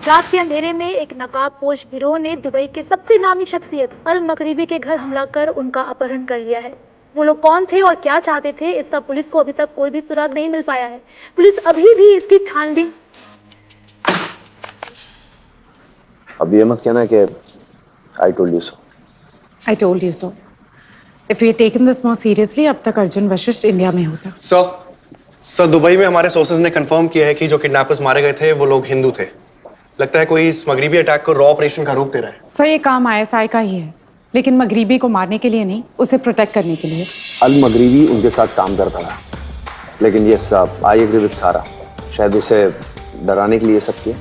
रात के अंधेरे में एक नकाबपोश गिरोह ने दुबई के सबसे नामी शख्सियत अल मगरिबी के घर हमला कर उनका अपहरण कर लिया है। वो लोग कौन थे और क्या चाहते थे, इसका पुलिस को अभी तक कोई भी सुराग नहीं मिल पाया है। पुलिस अभी भी इसकी छानबीन। अब ये मत कहना कि I told you so. I told you so. If we had taken this more seriously, अब तक अर्जुन वशिष्ठ इंडिया में होता। सर दुबई में हमारे सोर्सेज ने कंफर्म किया है कि जो किडनैपर्स मारे गए थे वो लोग हिंदू थे। लगता है कोई इस मगरिबी अटैक को रॉ ऑपरेशन का रूप दे रहा है। सर ये काम ISI का ही है, लेकिन मगरिबी को मारने के लिए नहीं, उसे प्रोटेक्ट करने के लिए। अल मगरिबी उनके साथ काम करता था, लेकिन ये सब आई एग्री विद सारा, शायद उसे डराने के लिए सब किया।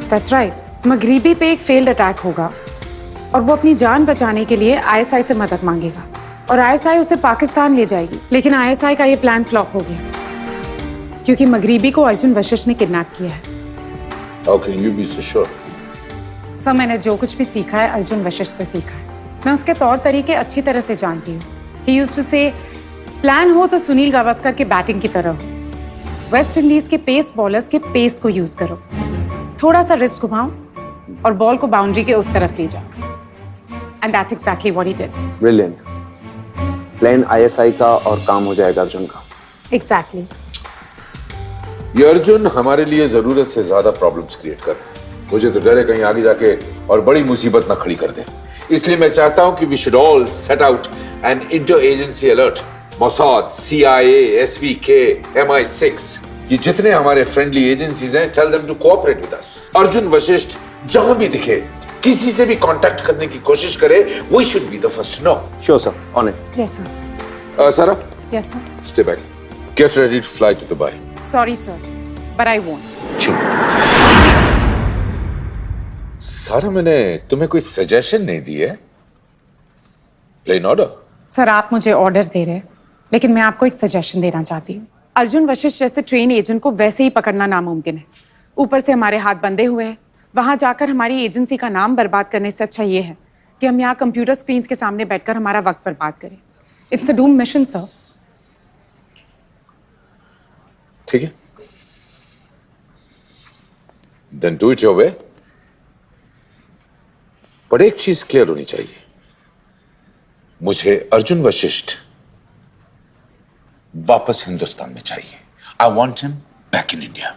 That's right. मगरिबी पे एक फेल्ड अटैक होगा और वो अपनी जान बचाने के लिए ISI से मदद मांगेगा और ISI उसे पाकिस्तान ले जाएगी, लेकिन ISI का ये प्लान फ्लॉप हो गया क्योंकि मगरिबी को अर्जुन वशिष्ठ ने किडनैप किया है। How can you be so sure? Sir मैंने जो कुछ भी सीखा है अर्जुन वशिष्ठ से सीखा है। मैं उसके तौर तरीके अच्छी तरह से जानती हूँ। He used to say, plan हो तो सुनील गावस्कर के बैटिंग की तरह हो। वेस्ट इंडीज के पेस बॉलर्स के पेस को यूज करो, थोड़ा सा रिस्ट घुमाओ और बॉल को बाउंड्री के उस तरफ ले जाओ। And that's exactly what he did. Brilliant. Plan ISI का और काम हो जाएगा अर्जुन का। Exactly. ये अर्जुन हमारे लिए जरूरत से ज्यादा प्रॉब्लम्स क्रिएट कर रहा है। मुझे तो डर है कहीं आगे जाके और बड़ी मुसीबत ना खड़ी कर दे। इसलिए मैं चाहता हूं कि we should all set out an inter agency alert. Mossad, CIA, SVK, MI6, ये जितने हमारे फ्रेंडली एजेंसीज हैं, tell them to cooperate with us. Arjun Vashisht जहां भी दिखे, किसी से भी कांटेक्ट करने की कोशिश करे, we should be the first to know. Sure sir, on it. Yes, sir. सारा, Yes, sir. stay back. Get ready to fly to Dubai. Sorry, sir, but I won't. सारा, मैंने तुम्हें कोई सजेशन नहीं दी है। Plane order. सर आप मुझे order दे रहे हैं, लेकिन मैं आपको एक सजेशन देना चाहती हूँ। अर्जुन वशिष्ठ जैसे ट्रेन एजेंट को वैसे ही पकड़ना नामुमकिन है। ऊपर से हमारे हाथ बंधे हुए हैं। वहां जाकर हमारी एजेंसी का नाम बर्बाद करने से अच्छा ये है कि हम यहाँ कंप्यूटर स्क्रीन के सामने बैठकर हमारा वक्त बर्बाद करें। It's a doom mission sir. ठीक है, then do it your way. पर एक चीज क्लियर होनी चाहिए, मुझे अर्जुन वशिष्ठ वापस हिंदुस्तान में चाहिए। I want him back in India.